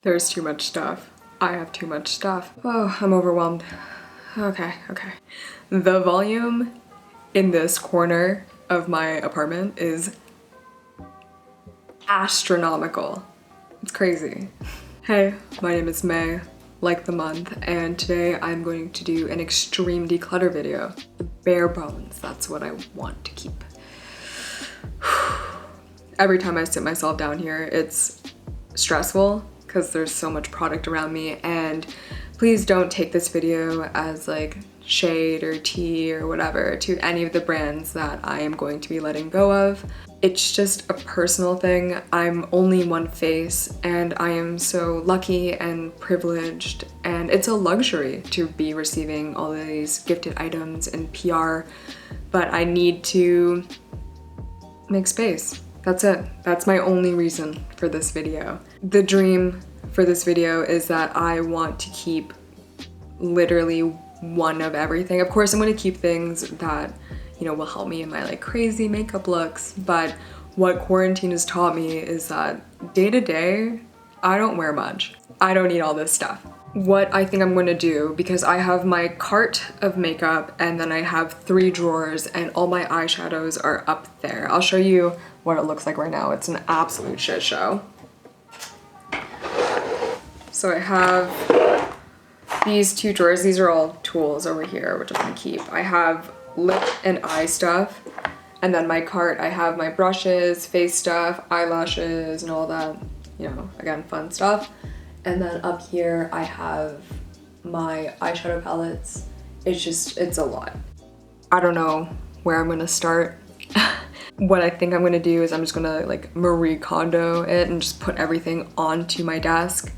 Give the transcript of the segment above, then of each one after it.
There's too much stuff. I have too much stuff. Oh, I'm overwhelmed. Okay. The volume in this corner of my apartment is astronomical. It's crazy. Hey, my name is May, like the month, and today I'm going to do an extreme declutter video. The bare bones, that's what I want to keep. Every time I sit myself down here, it's stressful because there's so much product around me, and please don't take this video as like shade or tea or whatever to any of the brands that I am going to be letting go of. It's just a personal thing. I'm only one face, and I am so lucky and privileged, and it's a luxury to be receiving all of these gifted items and PR, but I need to make space. That's it. That's my only reason for this video. The dream for this video is that I want to keep literally one of everything. Of course, I'm going to keep things that, you know, will help me in my like crazy makeup looks, but what quarantine has taught me is that day to day, I don't wear much. I don't need all this stuff. What I think I'm going to do, because I have my cart of makeup and then I have 3 drawers and all my eyeshadows are up there. I'll show you what it looks like right now. It's an absolute shit show. So I have these 2 drawers. These are all tools over here, which I'm gonna keep. I have lip and eye stuff. And then my cart, I have my brushes, face stuff, eyelashes, and all that, you know, again, fun stuff. And then up here, I have my eyeshadow palettes. It's a lot. I don't know where I'm gonna start. What I think I'm gonna do is I'm just gonna like Marie Kondo it and just put everything onto my desk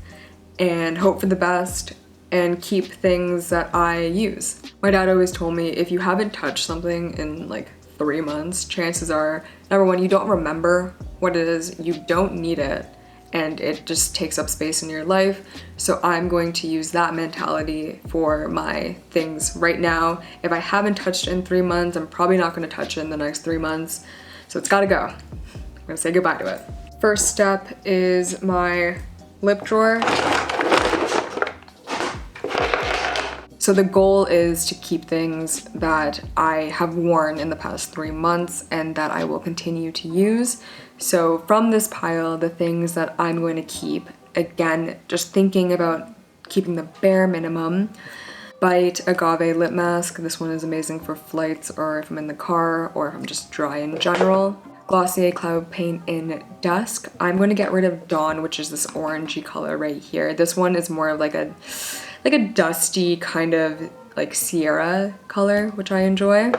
and hope for the best and keep things that I use. My dad always told me if you haven't touched something in like 3 months, chances are, number one, you don't remember what it is, you don't need it, and it just takes up space in your life. So I'm going to use that mentality for my things right now. If I haven't touched it in 3 months, I'm probably not gonna touch it in the next 3 months. So it's gotta go. I'm gonna say goodbye to it. First step is my lip drawer. So the goal is to keep things that I have worn in the past 3 months and that I will continue to use. So from this pile, the things that I'm going to keep, again, just thinking about keeping the bare minimum. Bite Agave lip mask. This one is amazing for flights or if I'm in the car or if I'm just dry in general. Glossier Cloud Paint in Dusk. I'm going to get rid of Dawn, which is this orangey color right here. This one is more of like a dusty kind of like Sierra color, which I enjoy.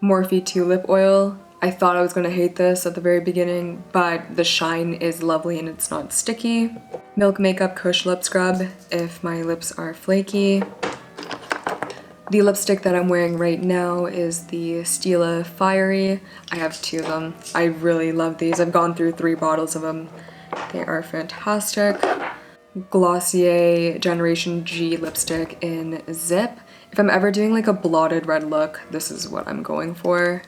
Morphe 2 lip oil. I thought I was gonna hate this at the very beginning, but the shine is lovely and it's not sticky. Milk Makeup Kush Lip Scrub if my lips are flaky. The lipstick that I'm wearing right now is the Stila Fiery. I have 2 of them. I really love these. I've gone through 3 bottles of them. They are fantastic. Glossier Generation G lipstick in Zip. If I'm ever doing like a blotted red look, this is what I'm going for.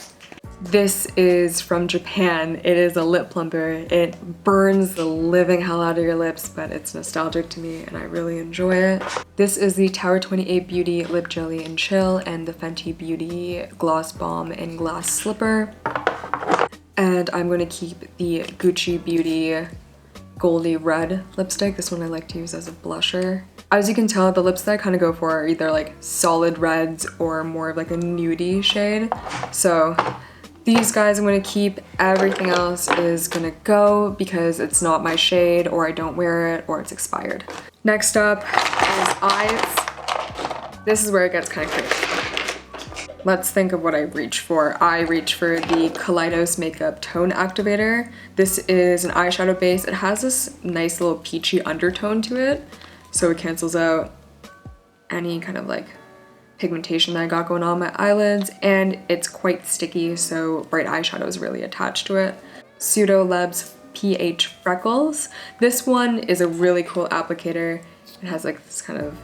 This is from Japan. It is a lip plumper. It burns the living hell out of your lips, but it's nostalgic to me and I really enjoy it. This is the Tower 28 Beauty Lip Jelly and Chill and the Fenty Beauty Gloss Balm and Glass Slipper. And I'm going to keep the Gucci Beauty Goldy Red lipstick. This one I like to use as a blusher. As you can tell, the lips that I kind of go for are either like solid reds or more of like a nudie shade. So these guys I'm going to keep. Everything else is going to go because it's not my shade or I don't wear it or it's expired. Next up is eyes. This is where it gets kind of crazy. Let's think of what I reach for. I reach for the Kaleidos Makeup Tone Activator. This is an eyeshadow base. It has this nice little peachy undertone to it, so it cancels out any kind of like pigmentation that I got going on my eyelids, and it's quite sticky, so bright eyeshadow is really attached to it. Pseudo Lebs PH Freckles. This one is a really cool applicator. It has like this kind of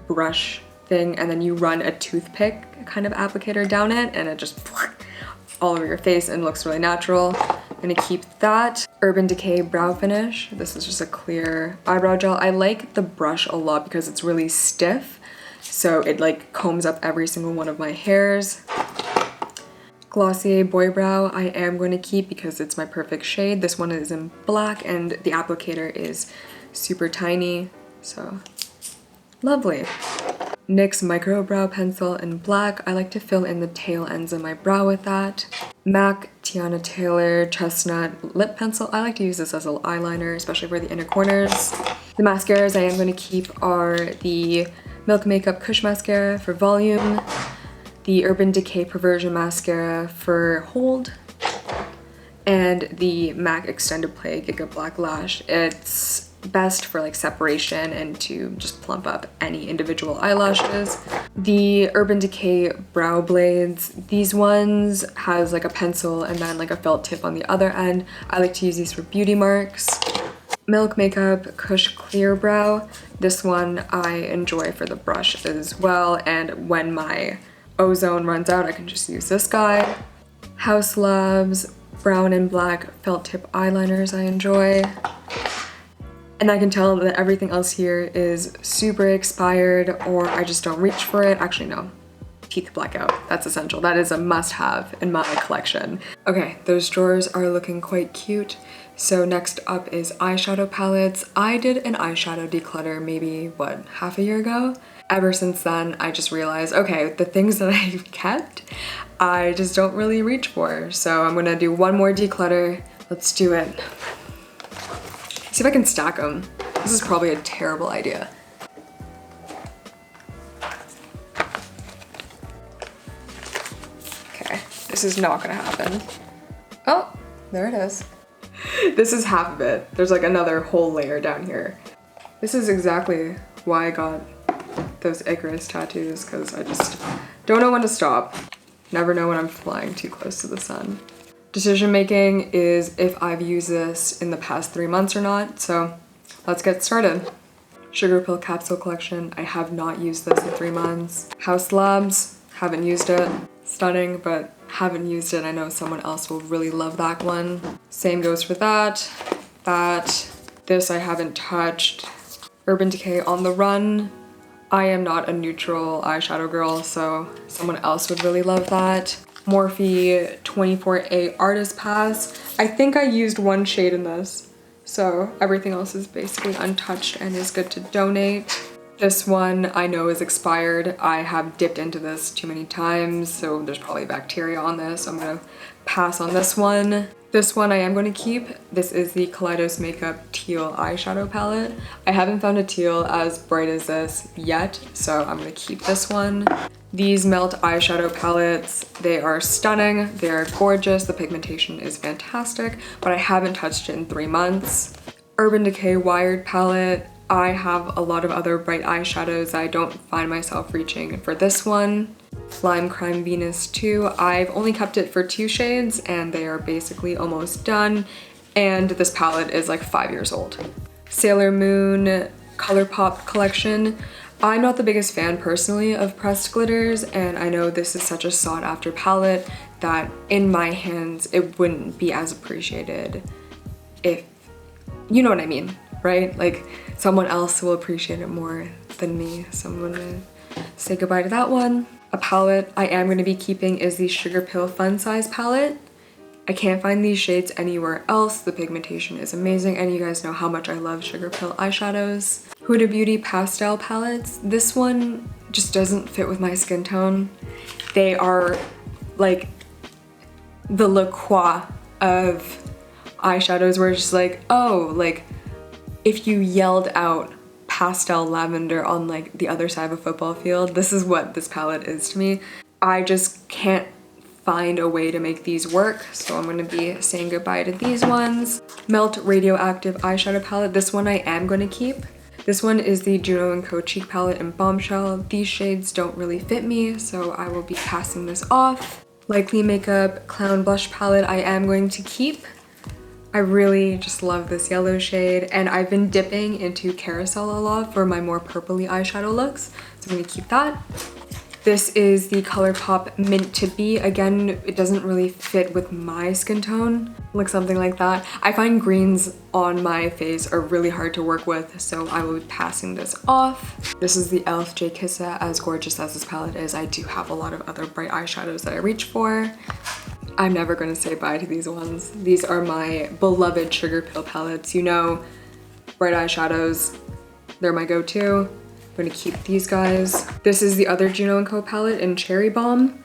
brush thing, and then you run a toothpick kind of applicator down it, and it just all over your face and looks really natural. I'm gonna keep that. Urban Decay Brow Finish. This is just a clear eyebrow gel. I like the brush a lot because it's really stiff, so it like combs up every single one of my hairs. Glossier Boy Brow I am going to keep because it's my perfect shade. This one is in black and the applicator is super tiny, so lovely. NYX Micro Brow Pencil in black. I like to fill in the tail ends of my brow with that. MAC Tiana Taylor Chestnut Lip Pencil. I like to use this as an eyeliner, especially for the inner corners. The mascaras I am going to keep are the Milk Makeup Kush Mascara for volume, the Urban Decay Perversion Mascara for hold, and the MAC Extended Play Giga Black Lash. It's best for like separation and to just plump up any individual eyelashes. The Urban Decay Brow Blades. These ones has like a pencil and then like a felt tip on the other end. I like to use these for beauty marks. Milk Makeup Kush Clear Brow. This one I enjoy for the brush as well, and when my ozone runs out I can just use this guy. House Labs Brown and Black Felt Tip Eyeliners I enjoy. And I can tell that everything else here is super expired or I just don't reach for it. Actually, no. Teeth blackout. That's essential. That is a must-have in my collection. Okay, those drawers are looking quite cute. So next up is eyeshadow palettes. I did an eyeshadow declutter maybe, what, half a year ago? Ever since then, I just realized, okay, the things that I've kept, I just don't really reach for. So I'm gonna do one more declutter. Let's do it. See if I can stack them. This is probably a terrible idea. Okay, this is not gonna happen. Oh, there it is. This is half of it. There's like another whole layer down here. This is exactly why I got those Icarus tattoos, because I just don't know when to stop. Never know when I'm flying too close to the sun. Decision making is if I've used this in the past 3 months or not, so let's get started. Sugar Pill Capsule Collection, I have not used this in 3 months. House Labs, haven't used it. Stunning, but haven't used it. I know someone else will really love that one. Same goes for that. This I haven't touched. Urban Decay On the Run. I am not a neutral eyeshadow girl, so someone else would really love that. Morphe 24A Artist Pass. I think I used one shade in this, so everything else is basically untouched and is good to donate. This one I know is expired. I have dipped into this too many times, so there's probably bacteria on this. So I'm gonna pass on this one. This one I am going to keep. This is the Kaleidos Makeup Teal Eyeshadow Palette. I haven't found a teal as bright as this yet, so I'm gonna keep this one. These Melt eyeshadow palettes, they are stunning, they're gorgeous, the pigmentation is fantastic, but I haven't touched it in 3 months. Urban Decay Wired Palette. I have a lot of other bright eyeshadows. I don't find myself reaching for this one. Lime Crime Venus 2. I've only kept it for 2 shades and they are basically almost done. And this palette is like 5 years old. Sailor Moon ColourPop Collection. I'm not the biggest fan personally of pressed glitters, and I know this is such a sought after palette that in my hands it wouldn't be as appreciated if, you know what I mean, right? Like someone else will appreciate it more than me, so I'm gonna say goodbye to that one. A palette I am gonna be keeping is the Sugar Pill Fun Size palette. I can't find these shades anywhere else. The pigmentation is amazing, and you guys know how much I love Sugar Pill eyeshadows. Huda Beauty Pastel palettes. This one just doesn't fit with my skin tone. They are like the La Croix of eyeshadows, where it's just like, oh, like if you yelled out pastel lavender on like the other side of a football field, this is what this palette is to me. I just can't find a way to make these work, so I'm gonna be saying goodbye to these ones. Melt Radioactive Eyeshadow Palette. This one I am gonna keep. This one is the Juno & Co. Cheek Palette in Bombshell. These shades don't really fit me, so I will be passing this off. Likely Makeup Clown Blush Palette I am going to keep. I really just love this yellow shade, and I've been dipping into Carousel a lot for my more purpley eyeshadow looks, so I'm gonna keep that. This is the ColourPop Mint to Be. Again, it doesn't really fit with my skin tone. Looks something like that. I find greens on my face are really hard to work with, so I will be passing this off. This is the e.l.f. J Kissa. As gorgeous as this palette is, I do have a lot of other bright eyeshadows that I reach for. I'm never gonna say bye to these ones. These are my beloved Sugar Pill palettes. You know, bright eyeshadows, they're my go-to. I'm gonna keep these guys. This is the other Juno & Co palette in Cherry Bomb.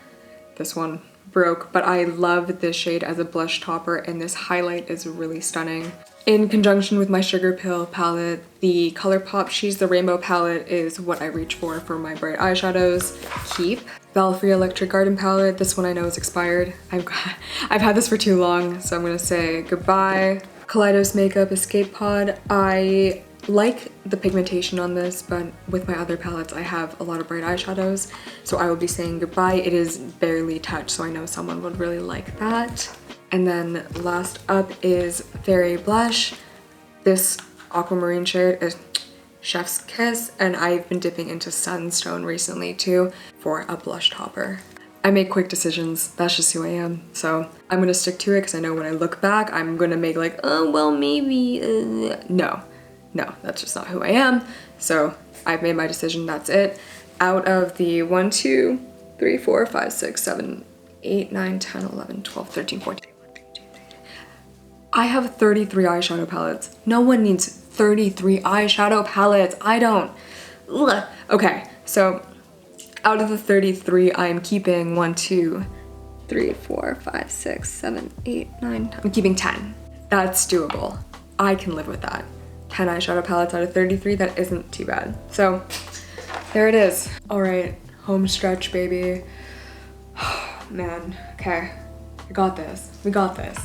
This one broke, but I love this shade as a blush topper, and this highlight is really stunning. In conjunction with my Sugar Pill palette, the ColourPop She's the Rainbow palette is what I reach for my bright eyeshadows. Keep. Belfry Electric Garden palette. This one I know is expired. I've had this for too long, so I'm gonna say goodbye. Kaleidos Makeup Escape Pod. I like the pigmentation on this, but with my other palettes I have a lot of bright eyeshadows, so I will be saying goodbye. It is barely touched, so I know someone would really like that. And then last up is Fairy Blush. This aquamarine shade is Chef's Kiss, and I've been dipping into Sunstone recently too for a blush topper. I make quick decisions, that's just who I am. So I'm gonna stick to it because I know when I look back, I'm gonna make like, oh, well, maybe, no, that's just not who I am. So I've made my decision, that's it. Out of the 1, 2, 3, 4, 5, 6, 7, 8, 9, 10, 11, 12, 13, 14. I have 33 eyeshadow palettes. No one needs 33 eyeshadow palettes. I don't. Ugh. Okay, so out of the 33, I'm keeping 1, 2, 3, 4, 5, 6, 7, 8, 9. I'm keeping 10. That's doable. I can live with that. 10 eyeshadow palettes out of 33, that isn't too bad. So there it is. All right, home stretch, baby. Man, okay, I got this. We got this.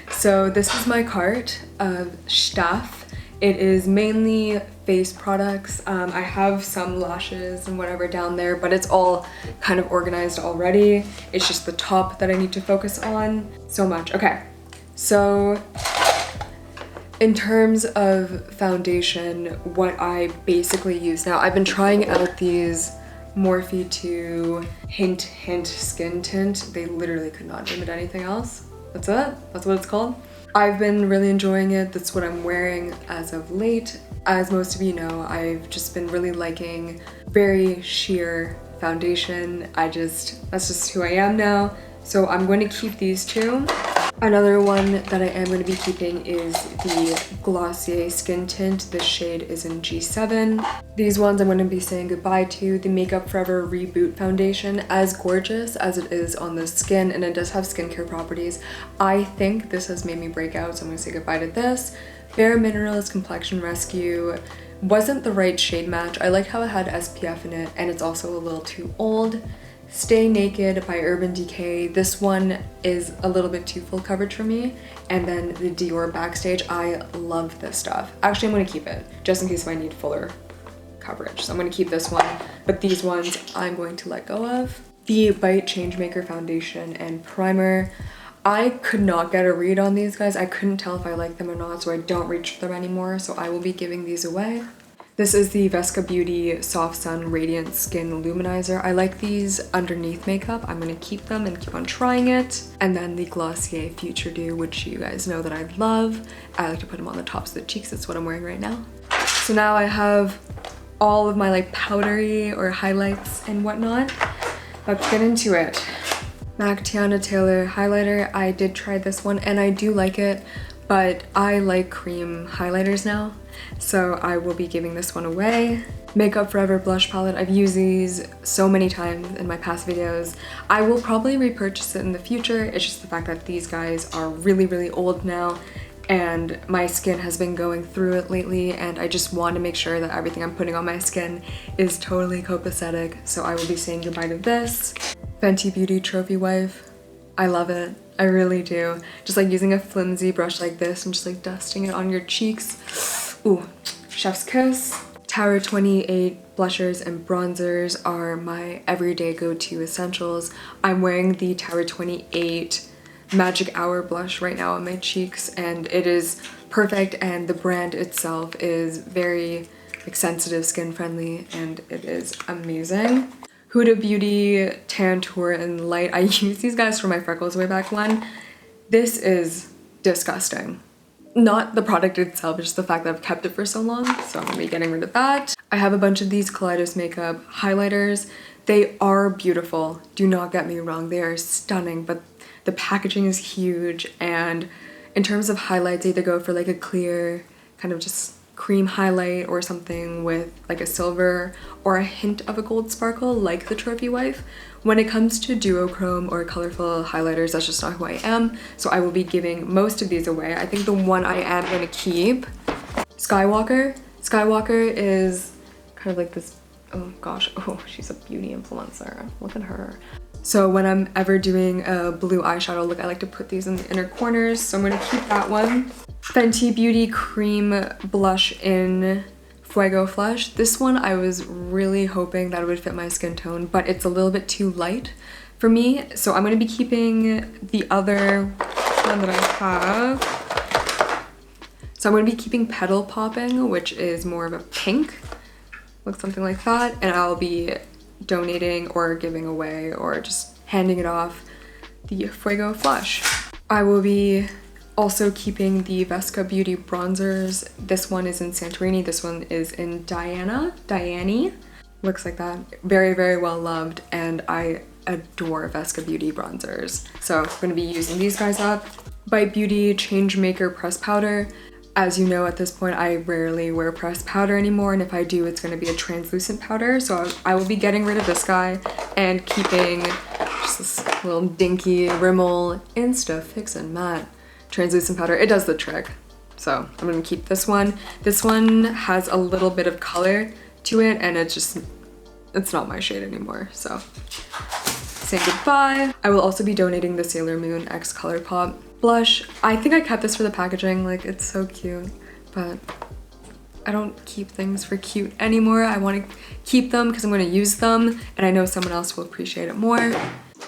So this is my cart of stuff. It is mainly face products. I have some lashes and whatever down there, but it's all kind of organized already. It's just the top that I need to focus on so much. Okay, so in terms of foundation, what I basically use now, I've been trying out these Morphe 2 Hint Skin Tint. They literally could not name it anything else. That's it? That's what it's called? I've been really enjoying it. That's what I'm wearing as of late. As most of you know, I've just been really liking very sheer foundation. That's just who I am now. So I'm going to keep these two. Another one that I am going to be keeping is the Glossier Skin Tint. This shade is in G7. These ones I'm going to be saying goodbye to. The Makeup Forever Reboot Foundation. As gorgeous as it is on the skin, and it does have skincare properties, I think this has made me break out, so I'm going to say goodbye to this. Bare Minerals Complexion Rescue wasn't the right shade match. I like how it had SPF in it, and it's also a little too old. Stay Naked by Urban Decay. This one is a little bit too full coverage for me. And then the Dior Backstage. I love this stuff. Actually, I'm going to keep it just in case I need fuller coverage. So I'm going to keep this one, but these ones I'm going to let go of. The Bite Changemaker Foundation and Primer. I could not get a read on these guys. I couldn't tell if I like them or not, so I don't reach for them anymore. So I will be giving these away. This is the Vesca Beauty Soft Sun Radiant Skin Luminizer. I like these underneath makeup. I'm gonna keep them and keep on trying it. And then the Glossier Future Dew, which you guys know that I love. I like to put them on the tops of the cheeks. That's what I'm wearing right now. So now I have all of my like powdery or highlights and whatnot. Let's get into it. MAC Tiana Taylor highlighter. I did try this one and I do like it, but I like cream highlighters now, so I will be giving this one away. Makeup Forever blush palette. I've used these so many times in my past videos. I will probably repurchase it in the future. It's just the fact that these guys are really, really old now, and my skin has been going through it lately, and I just want to make sure that everything I'm putting on my skin is totally copacetic, so I will be saying goodbye to this. Fenty Beauty Trophy Wife. I love it. I really do. Just like using a flimsy brush like this and just like dusting it on your cheeks. Ooh, Chef's Kiss. Tower 28 blushers and bronzers are my everyday go-to essentials. I'm wearing the Tower 28 Magic Hour blush right now on my cheeks, and it is perfect, and the brand itself is very like sensitive, skin friendly, and it is amazing. Huda Beauty Tantour in Light. I used these guys for my freckles way back when. This is disgusting. Not the product itself, just the fact that I've kept it for so long, so I'm gonna be getting rid of that. I have a bunch of these Kaleidos Makeup highlighters. They are beautiful, do not get me wrong, they are stunning, but the packaging is huge, and in terms of highlights, I either go for like a clear, kind of just cream highlight or something with like a silver or a hint of a gold sparkle like the Trophy Wife. When it comes to duochrome or colorful highlighters, that's just not who I am, so I will be giving most of these away. I think the one I am gonna keep, Skywalker. Skywalker is kind of like this, oh gosh, oh, she's a beauty influencer. Look at her. So when I'm ever doing a blue eyeshadow look, I like to put these in the inner corners, so I'm gonna keep that one. Fenty Beauty Cream Blush in Fuego Flush. This one I was really hoping that it would fit my skin tone, but it's a little bit too light for me. So I'm gonna be keeping the other one that I have. So I'm gonna be keeping Petal Popping, which is more of a pink. Looks something like that. And I'll be donating or giving away or just handing it off the Fuego Flush. I will be also keeping the Vesca Beauty bronzers. This one is in Santorini, this one is in Diane. Looks like that. Very, very well loved, and I adore Vesca Beauty bronzers. So I'm gonna be using these guys up. Bite Beauty Changemaker Press Powder. As you know, at this point, I rarely wear pressed powder anymore, and if I do, it's gonna be a translucent powder. So I will be getting rid of this guy and keeping just this little dinky Rimmel Insta Fix and Matte translucent powder. It does the trick. So I'm gonna keep this one. This one has a little bit of color to it, and it's not my shade anymore, so saying goodbye. I will also be donating the Sailor Moon X Colourpop blush. I think I kept this for the packaging, like it's so cute, but I don't keep things for cute anymore. I want to keep them because I'm going to use them, and I know someone else will appreciate it more.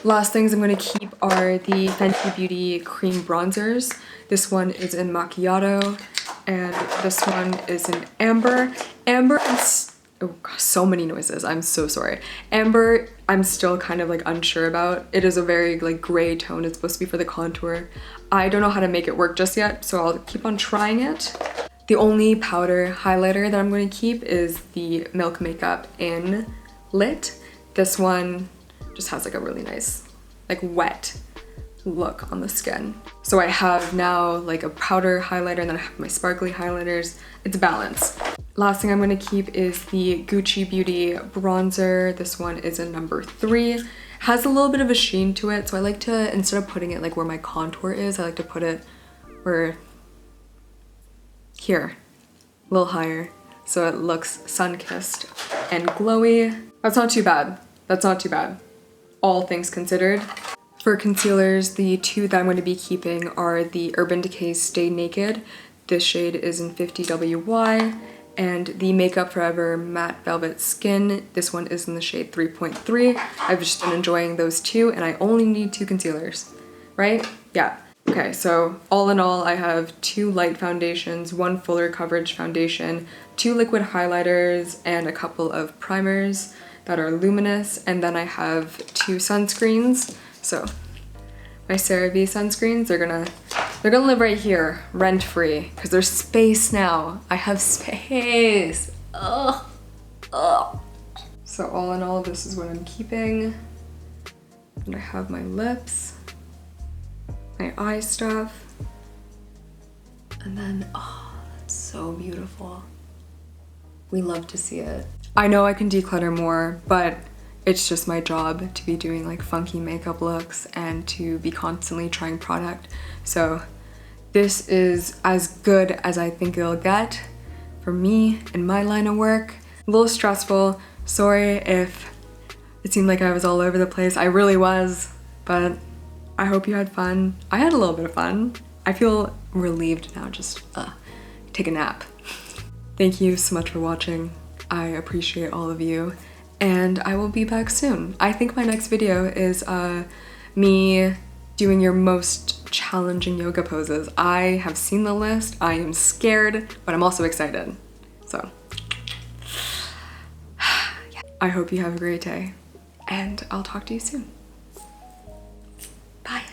Last things I'm going to keep are the Fenty Beauty cream bronzers. This one is in Macchiato, and this one is in Amber. Amber is, oh gosh, so many noises, I'm so sorry. Amber, I'm still kind of like unsure about. It is a very like gray tone. It's supposed to be for the contour. I don't know how to make it work just yet, so I'll keep on trying it. The only powder highlighter that I'm going to keep is the Milk Makeup in Lit. This one just has like a really nice, like wet look on the skin. So I have now like a powder highlighter, and then I have my sparkly highlighters. It's balanced. Last thing I'm going to keep is the Gucci Beauty bronzer. This one is in number 3. Has a little bit of a sheen to it, so I like to, instead of putting it like where my contour is, I like to put it where, here, a little higher, so it looks sun-kissed and glowy. That's not too bad. That's not too bad, all things considered. For concealers, the two that I'm going to be keeping are the Urban Decay Stay Naked. This shade is in 50WY. And the Makeup Forever Matte Velvet Skin. This one is in the shade 3.3. I've just been enjoying those two, and I only need 2 concealers, right? Yeah. Okay, so all in all, I have 2 light foundations, 1 fuller coverage foundation, 2 liquid highlighters, and a couple of primers that are luminous, and then I have 2 sunscreens. So my CeraVe sunscreens, they're gonna live right here, rent-free, because there's space now. I have space. Ugh. Ugh. So all in all, this is what I'm keeping. And I have my lips, my eye stuff, and then, oh, that's so beautiful. We love to see it. I know I can declutter more, but it's just my job to be doing like funky makeup looks and to be constantly trying product. So this is as good as I think it'll get for me in my line of work. A little stressful. Sorry if it seemed like I was all over the place. I really was, but I hope you had fun. I had a little bit of fun. I feel relieved now, just take a nap. Thank you so much for watching. I appreciate all of you, and I will be back soon. I think my next video is me doing your most challenging yoga poses. I have seen the list. I am scared, but I'm also excited. So, I hope you have a great day. and I'll talk to you soon. Bye.